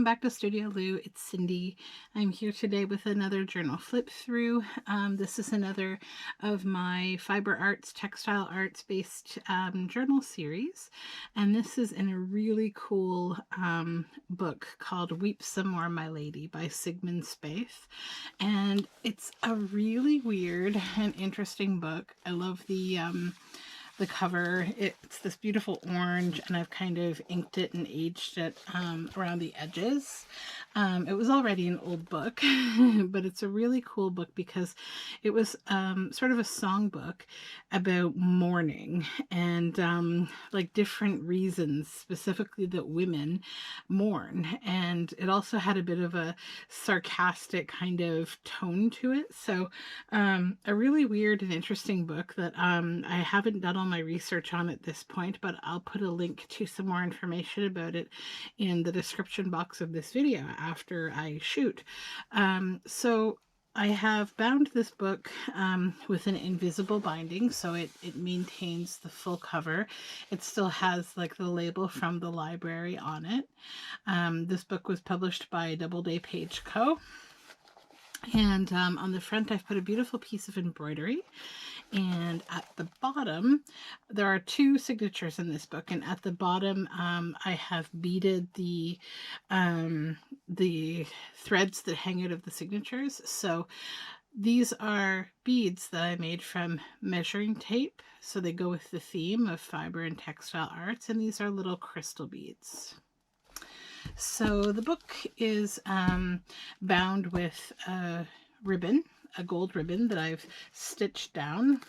back to Studioloo. It's Cindy. I'm here today with another journal flip through. This is another of my fiber arts, textile arts based journal series. And this is in a really cool book called Weep Some More, My Lady by Sigmund Spaeth. And it's a really weird and interesting book. I love the cover. It's this beautiful orange, and I've kind of inked it and aged it around the edges. It was already an old book, but it's a really cool book because it was sort of a songbook about mourning and like different reasons specifically that women mourn. And it also had a bit of a sarcastic kind of tone to it. So a really weird and interesting book that I haven't done all my research on at this point, but I'll put a link to some more information about it in the description box of this video after I shoot. So I have bound this book with an invisible binding, so it maintains the full cover. It still has like the label from the library on it. This book was published by Doubleday Page Co. And on the front, I've put a beautiful piece of embroidery. And at the bottom, there are two signatures in this book. And at the bottom, I have beaded the threads that hang out of the signatures. So these are beads that I made from measuring tape. So they go with the theme of fiber and textile arts. And these are little crystal beads. So the book is bound with a ribbon, a gold ribbon that I've stitched down.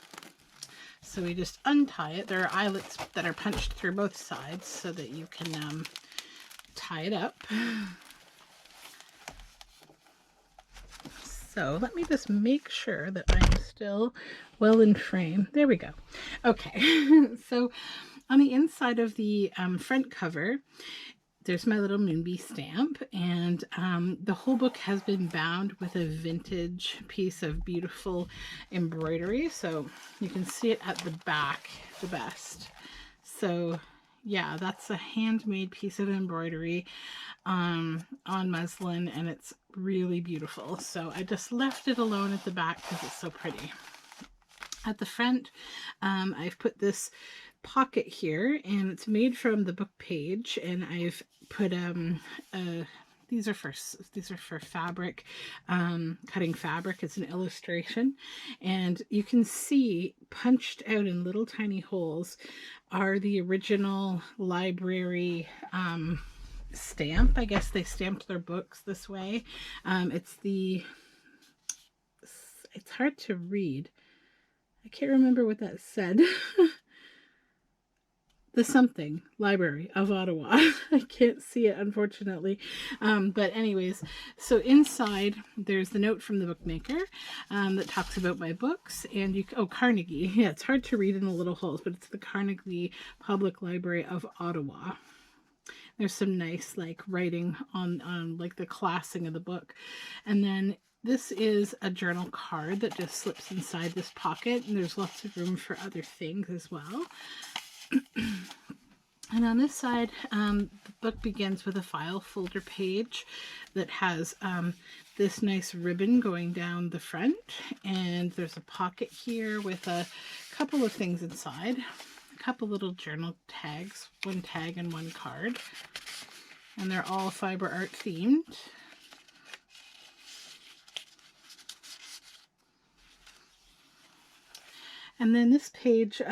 So we just untie it. There are eyelets that are punched through both sides so that you can tie it up. So let me just make sure that I'm still well in frame. There we go. Okay, so on the inside of the front cover, there's my little Moonbee stamp, and the whole book has been bound with a vintage piece of beautiful embroidery, so you can see it at the back the best. So yeah, that's a handmade piece of embroidery on muslin, and it's really beautiful. So I just left it alone at the back because it's so pretty. At the front, I've put this pocket here, and it's made from the book page, and I've put these are for fabric, cutting fabric. It's an illustration, and you can see punched out in little tiny holes are the original library stamp. I guess they stamped their books this way. It's hard to read. I can't remember what that said. The something library of Ottawa. I can't see it, unfortunately. But anyways, so inside there's the note from the bookmaker that talks about my books, and Carnegie. Yeah, it's hard to read in the little holes, but it's the Carnegie Public Library of Ottawa. There's some nice like writing on like the classing of the book. And then this is a journal card that just slips inside this pocket, and there's lots of room for other things as well. And on this side, the book begins with a file folder page that has this nice ribbon going down the front, and there's a pocket here with a couple of things inside, a couple little journal tags, one tag and one card, and they're all fiber art themed. And then this page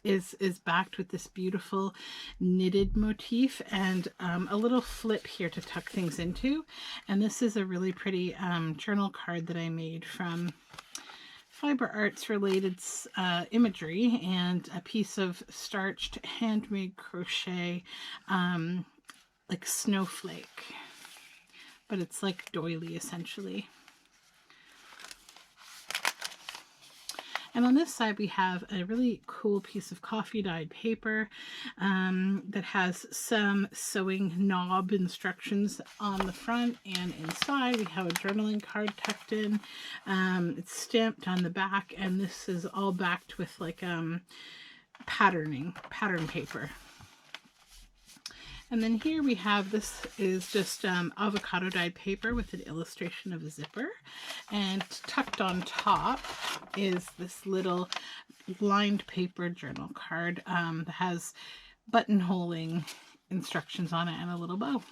is backed with this beautiful knitted motif and a little flip here to tuck things into. And this is a really pretty journal card that I made from fiber arts related imagery and a piece of starched handmade crochet like snowflake. But it's like doily essentially. And on this side, we have a really cool piece of coffee dyed paper that has some sewing knob instructions on the front, and inside we have a journaling card tucked in. It's stamped on the back, and this is all backed with like pattern paper. And then here we have, this is just avocado dyed paper with an illustration of a zipper. And tucked on top is this little lined paper journal card that has buttonholing instructions on it and a little bow.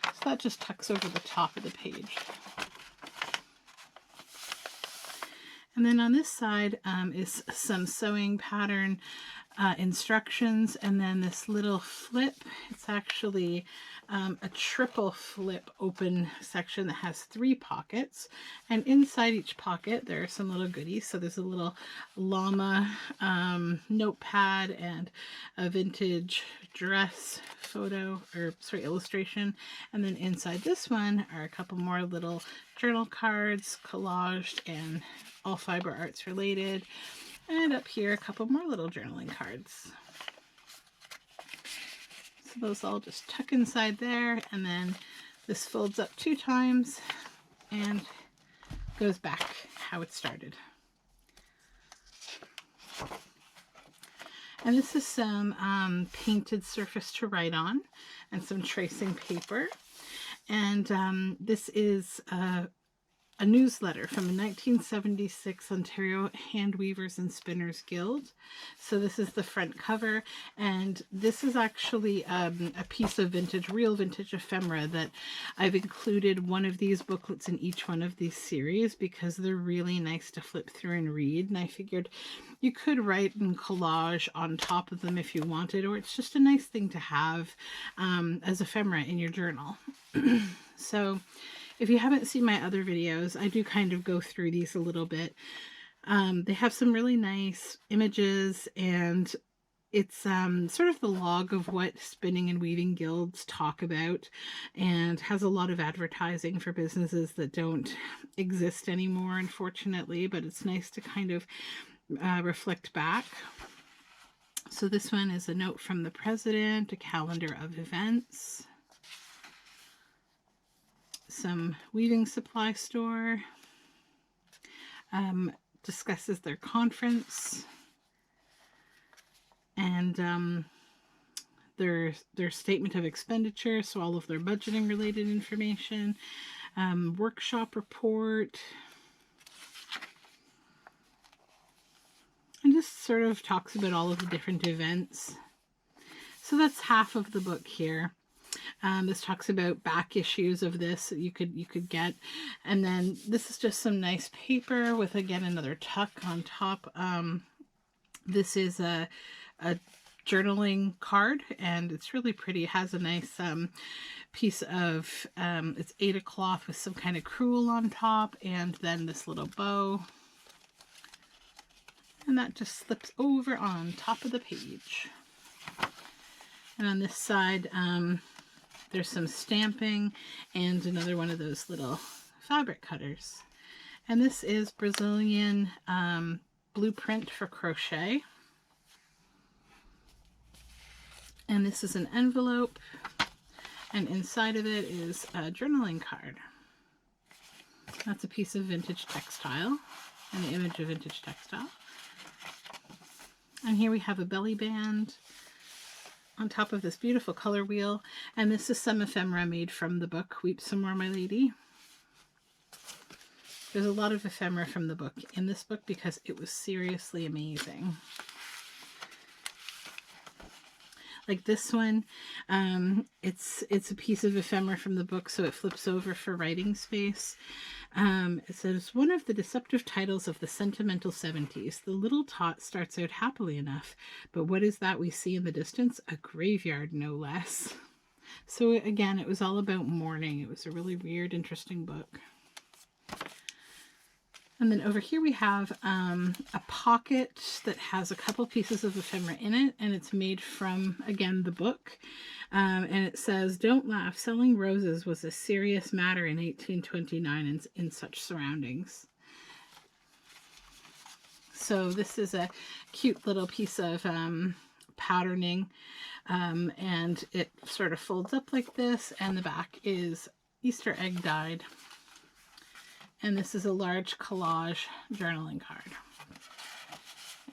So that just tucks over the top of the page. And then on this side is some sewing pattern instructions, and then this little flip. It's actually a triple flip open section that has 3 pockets, and inside each pocket there are some little goodies. So there's a little llama notepad and a vintage dress photo, or sorry, illustration. And then inside this one are a couple more little journal cards, collaged and all fiber arts related. And up here, a couple more little journaling cards. So those all just tuck inside there, and then this folds up 2 times and goes back how it started. And this is some painted surface to write on and some tracing paper. And this is a newsletter from the 1976 Ontario Hand Weavers and Spinners Guild. So this is the front cover, and this is actually a piece of vintage, real vintage ephemera that I've included one of these booklets in each one of these series because they're really nice to flip through and read. And I figured you could write and collage on top of them if you wanted, or it's just a nice thing to have as ephemera in your journal. So if you haven't seen my other videos, I do kind of go through these a little bit. They have some really nice images, and it's sort of the log of what spinning and weaving guilds talk about, and has a lot of advertising for businesses that don't exist anymore, unfortunately, but it's nice to kind of reflect back. So this one is a note from the president, a calendar of events, some weaving supply store, discusses their conference, and their statement of expenditure, so all of their budgeting related information, workshop report, and just sort of talks about all of the different events. So that's half of the book here. This talks about back issues of this that you could get, and then this is just some nice paper with, again, another tuck on top. This is a journaling card, and it's really pretty. It has a nice piece of it's Aida cloth with some kind of crewel on top, and then this little bow, and that just slips over on top of the page. And on this side, there's some stamping and another one of those little fabric cutters. And this is Brazilian blueprint for crochet. And this is an envelope, and inside of it is a journaling card. That's a piece of vintage textile, and the image of vintage textile. And here we have a belly band on top of this beautiful color wheel, and this is some ephemera made from the book Weep Some More, My Lady. There's a lot of ephemera from the book in this book because it was seriously amazing. Like this one, it's a piece of ephemera from the book, so it flips over for writing space. It says, one of the deceptive titles of the sentimental 70s, the little tot starts out happily enough, but what is that we see in the distance? A graveyard, no less. So again, it was all about mourning. It was a really weird, interesting book. And then over here we have a pocket that has a couple pieces of ephemera in it, and it's made from, again, the book. And it says, don't laugh, selling roses was a serious matter in 1829 in such surroundings. So this is a cute little piece of patterning, and it sort of folds up like this, and the back is Easter egg dyed. And this is a large collage journaling card.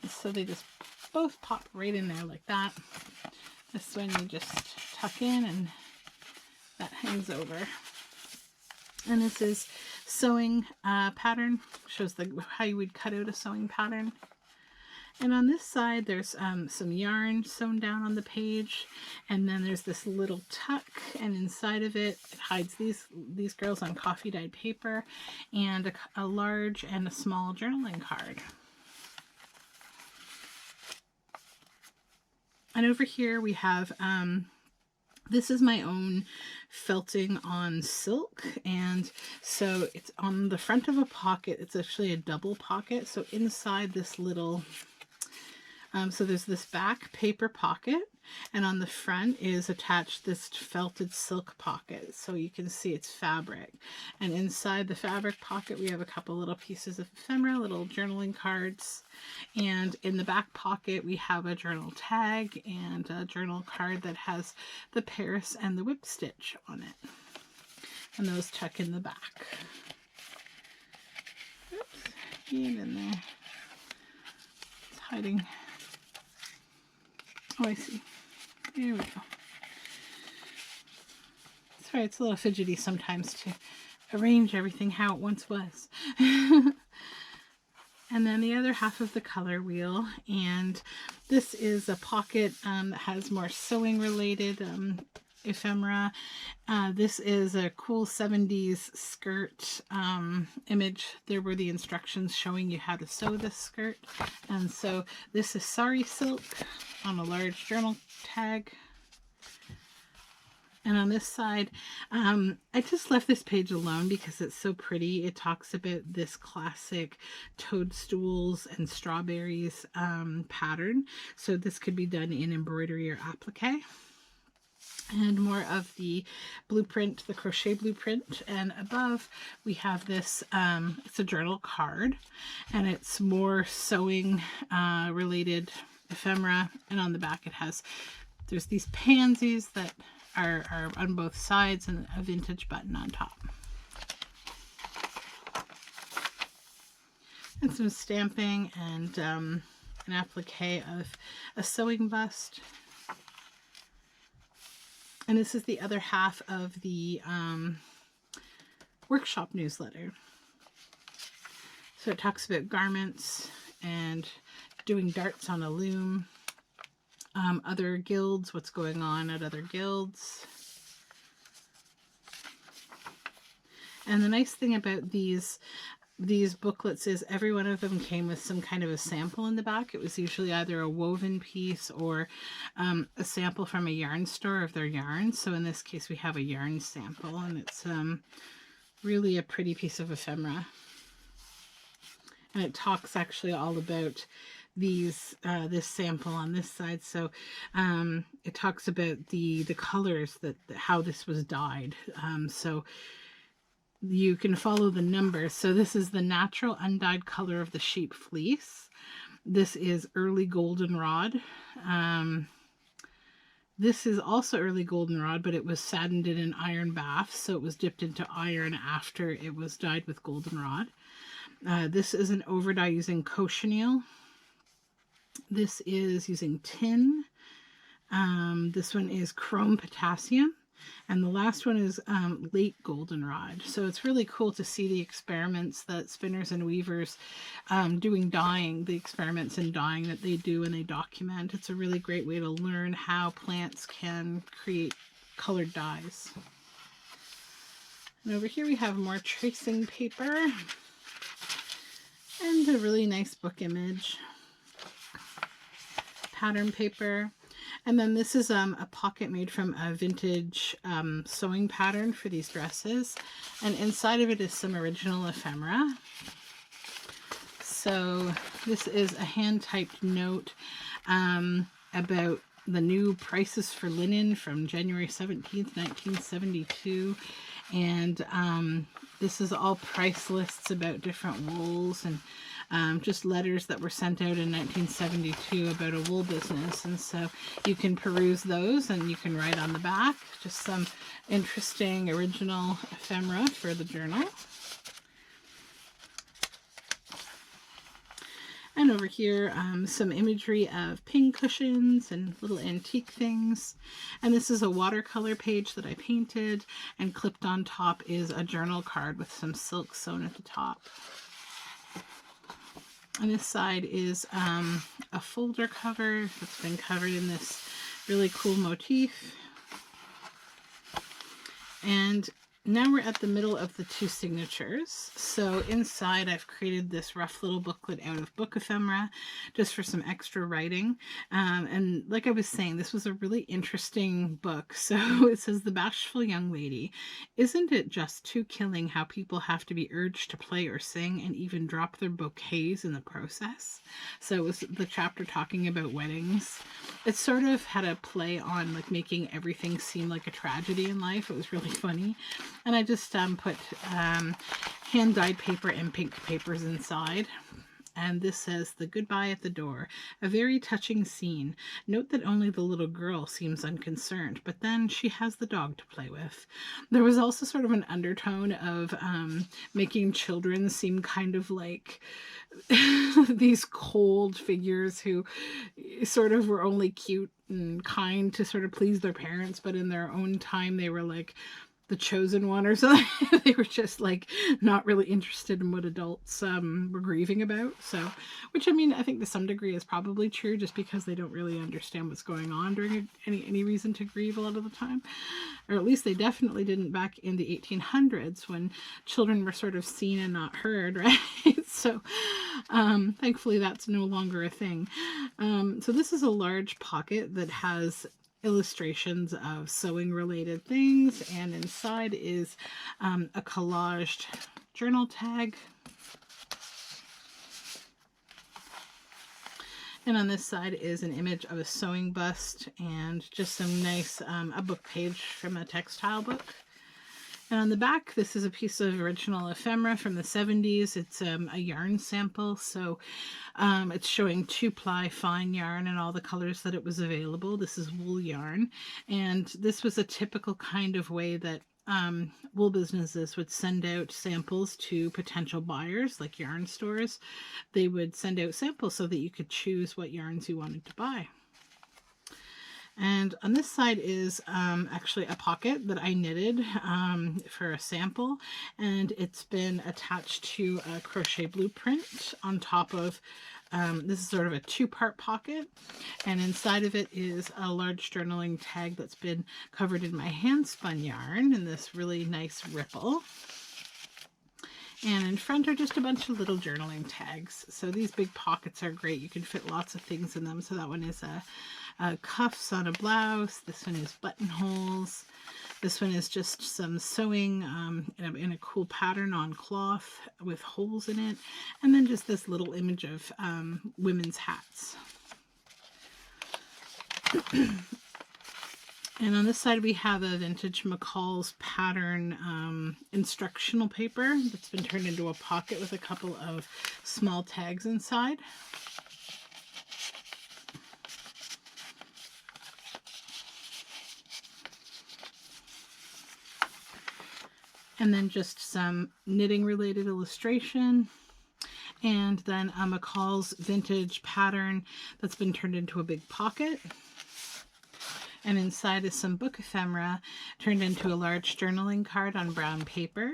And so they just both pop right in there like that. This one you just tuck in, and that hangs over. And this is sewing pattern, shows how you would cut out a sewing pattern. And on this side, there's some yarn sewn down on the page, and then there's this little tuck, and inside of it, it hides these girls on coffee dyed paper, and a large and a small journaling card. And over here we have, this is my own felting on silk, and so it's on the front of a pocket. It's actually a double pocket, so inside this little... so there's this back paper pocket, and on the front is attached this felted silk pocket, so you can see it's fabric. And inside the fabric pocket we have a couple little pieces of ephemera, little journaling cards, and in the back pocket we have a journal tag and a journal card that has the Paris and the whip stitch on it, and those tuck in the back. Oops, get in there. It's hiding. Oh, I see. There we go. Sorry, it's a little fidgety sometimes to arrange everything how it once was. And then the other half of the color wheel, and this is a pocket that has more sewing related ephemera. This is a cool 70s skirt image. There were the instructions showing you how to sew this skirt. And so this is sari silk on a large journal tag. And on this side, I just left this page alone because it's so pretty. It talks about this classic toadstools and strawberries pattern. So this could be done in embroidery or applique. And more of the blueprint, the crochet blueprint. And above we have this, it's a journal card, and it's more sewing related ephemera. And on the back it has, there's these pansies that are on both sides, and a vintage button on top. And some stamping and an applique of a sewing bust. And this is the other half of the workshop newsletter. So it talks about garments and doing darts on a loom, other guilds, what's going on at other guilds. And the nice thing about these booklets is every one of them came with some kind of a sample in the back. It was usually either a woven piece or a sample from a yarn store of their yarn. So in this case we have a yarn sample, and it's really a pretty piece of ephemera. And it talks actually all about these this sample on this side. So it talks about the colors, how this was dyed. So you can follow the numbers. So this is the natural undyed color of the sheep fleece. This is early goldenrod. This is also early goldenrod, but it was saddened in an iron bath, so it was dipped into iron after it was dyed with goldenrod. This is an overdye using cochineal. This is using tin. This one is chrome potassium. And the last one is late goldenrod. So it's really cool to see the experiments that spinners and weavers doing dyeing, the experiments in dyeing that they do and they document. It's a really great way to learn how plants can create colored dyes. And over here we have more tracing paper and a really nice book image. Pattern paper. And then this is a pocket made from a vintage sewing pattern for these dresses. And inside of it is some original ephemera. So this is a hand-typed note about the new prices for linen from January 17th, 1972. And this is all price lists about different wools and just letters that were sent out in 1972 about a wool business. And so you can peruse those and you can write on the back just some interesting original ephemera for the journal. And over here, some imagery of pin cushions and little antique things. And this is a watercolor page that I painted, and clipped on top is a journal card with some silk sewn at the top. On this side is a folder cover that's been covered in this really cool motif. And now we're at the middle of the two signatures. So inside I've created this rough little booklet out of book ephemera just for some extra writing. And like I was saying, this was a really interesting book. So it says, "The bashful young lady. Isn't it just too killing how people have to be urged to play or sing and even drop their bouquets in the process?" So it was the chapter talking about weddings. It sort of had a play on like making everything seem like a tragedy in life. It was really funny. And I just put hand-dyed paper and pink papers inside. And this says, "The goodbye at the door. A very touching scene. Note that only the little girl seems unconcerned, but then she has the dog to play with." There was also sort of an undertone of making children seem kind of like these cold figures who sort of were only cute and kind to sort of please their parents, but in their own time they were like the chosen one or something. They were just like not really interested in what adults were grieving about. So, which I mean, I think to some degree is probably true, just because they don't really understand what's going on during any reason to grieve a lot of the time. Or at least they definitely didn't back in the 1800s when children were sort of seen and not heard, right? So thankfully that's no longer a thing. So this is a large pocket that has illustrations of sewing related things, and inside is a collaged journal tag. And on this side is an image of a sewing bust and just some nice a book page from a textile book. And on the back, this is a piece of original ephemera from the 70s. It's a yarn sample, so it's showing 2-ply fine yarn and all the colors that it was available. This is wool yarn, and this was a typical kind of way that wool businesses would send out samples to potential buyers, like yarn stores. They would send out samples so that you could choose what yarns you wanted to buy. And on this side is actually a pocket that I knitted for a sample, and it's been attached to a crochet blueprint on top of, this is sort of a 2-part pocket, and inside of it is a large journaling tag that's been covered in my hand spun yarn in this really nice ripple. And in front are just a bunch of little journaling tags. So these big pockets are great. You can fit lots of things in them. So that one is cuffs on a blouse. This one is buttonholes. This one is just some sewing in a cool pattern on cloth with holes in it. And then just this little image of women's hats. And on this side we have a vintage McCall's pattern instructional paper that's been turned into a pocket with a couple of small tags inside. And then just some knitting related illustration. And then a McCall's vintage pattern that's been turned into a big pocket. And inside is some book ephemera turned into a large journaling card on brown paper.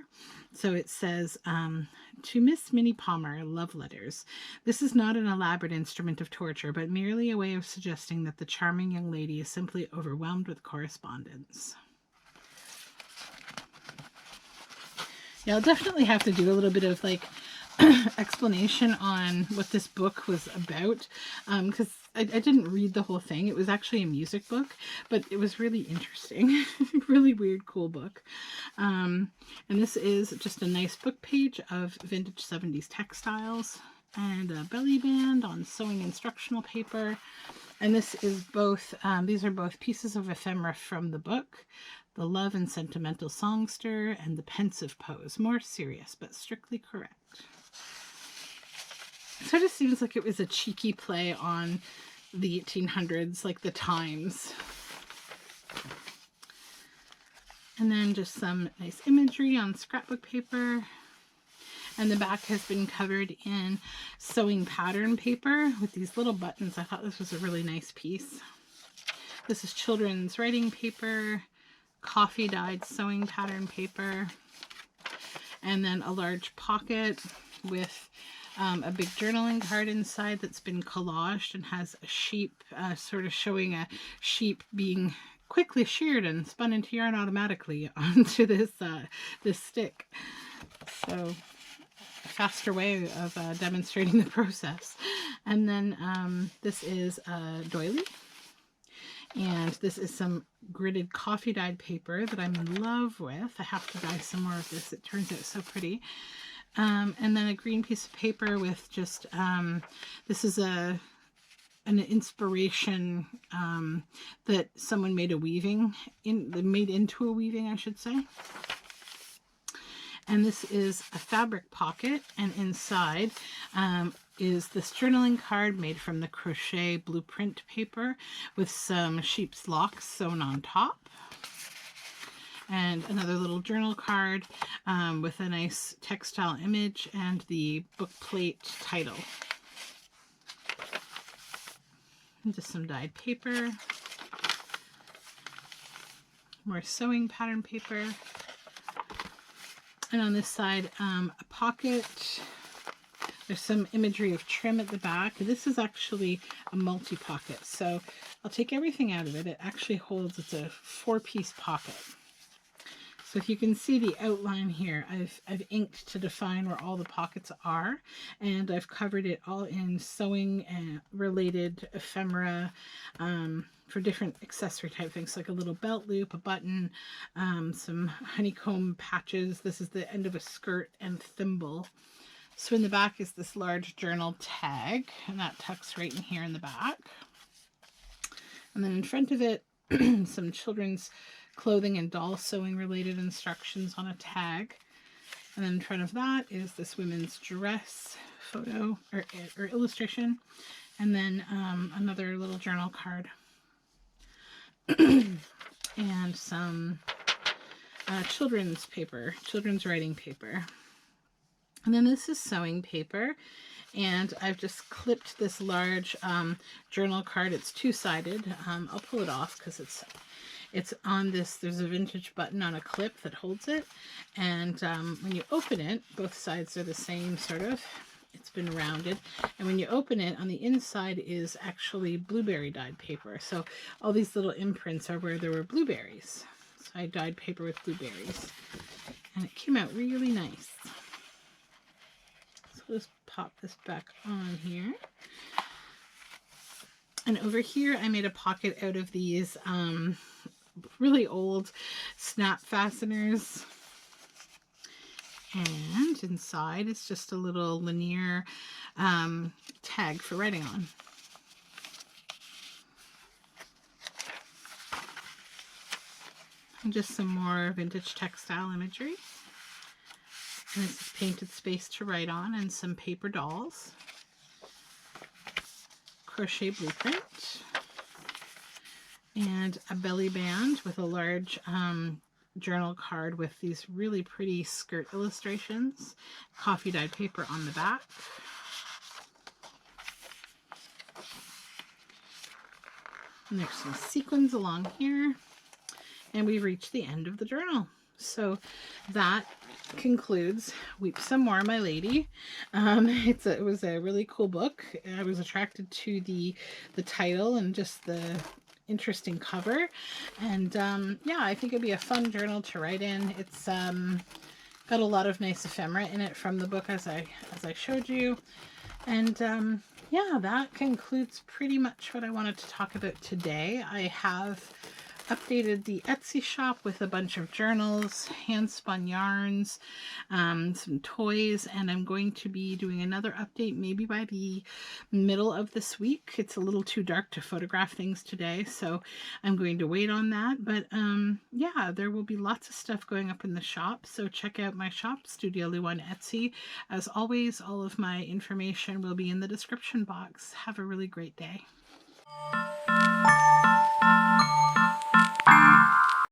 So it says, "To Miss Minnie Palmer, love letters. This is not an elaborate instrument of torture, but merely a way of suggesting that the charming young lady is simply overwhelmed with correspondence." Yeah, I'll definitely have to do a little bit of like explanation on what this book was about, because I didn't read the whole thing. It was actually a music book, but it was really interesting. Really weird, cool book. And this is just a nice book page of vintage 70s textiles and a belly band on sewing instructional paper. And this is both, these are both pieces of ephemera from the book. The Love and Sentimental Songster and the Pensive Pose. More serious, but strictly correct. It sort of seems like it was a cheeky play on the 1800s, like the times. And then just some nice imagery on scrapbook paper. And the back has been covered in sewing pattern paper with these little buttons. I thought this was a really nice piece. This is children's writing paper, coffee dyed sewing pattern paper, and then a large pocket with a big journaling card inside that's been collaged and has a sheep, sort of showing a sheep being quickly sheared and spun into yarn automatically onto this this stick. So a faster way of demonstrating the process. And then this is a doily. And this is some gridded coffee dyed paper that I'm in love with. I have to buy some more of this. It turns out so pretty. And then a green piece of paper with just, this is an inspiration that someone made a weaving, made into a weaving, I should say. And this is a fabric pocket, and inside is this journaling card made from the crochet blueprint paper with some sheep's locks sewn on top. And another little journal card with a nice textile image and the book plate title. And just some dyed paper. More sewing pattern paper. And on this side, a pocket. There's some imagery of trim at the back. This is actually a multi-pocket, so I'll take everything out of it. It actually holds, it's a 4-piece pocket. So if you can see the outline here, I've inked to define where all the pockets are, and I've covered it all in sewing and related ephemera for different accessory type things, like a little belt loop, a button, some honeycomb patches. This is the end of a skirt and thimble. So in the back is this large journal tag, and that tucks right in here in the back. And then in front of it, some children's clothing and doll sewing related instructions on a tag. And then in front of that is this women's dress photo or illustration. And then another little journal card. And some children's paper, children's writing paper. And then this is sewing paper, and I've just clipped this large journal card. It's two-sided. I'll pull it off because it's on this, there's a vintage button on a clip that holds it, and when you open it, both sides are the same sort of. It's been rounded, and when you open it, on the inside is actually blueberry dyed paper. So all these little imprints are where there were blueberries. So I dyed paper with blueberries, and it came out really nice. So let's pop this back on here. And over here, I made a pocket out of these really old snap fasteners. And inside is just a little linear tag for writing on. And just some more vintage textile imagery. And this is painted space to write on, and some paper dolls. Crochet blueprint. And a belly band with a large journal card with these really pretty skirt illustrations. Coffee dyed paper on the back. And there's some sequins along here. And we've reached the end of the journal. So that concludes Weep Some More, My Lady. It was a really cool book. I was attracted to the title and just the interesting cover, and yeah, I think it'd be a fun journal to write in. It's got a lot of nice ephemera in it from the book, as I showed you. And yeah, that concludes pretty much what I wanted to talk about today. I have updated the Etsy shop with a bunch of journals, hand spun yarns, some toys, and I'm going to be doing another update maybe by the middle of this week. It's a little too dark to photograph things today, so I'm going to wait on that. But yeah, there will be lots of stuff going up in the shop, so check out my shop, Studioloo on Etsy. As always, all of my information will be in the description box. Have a really great day.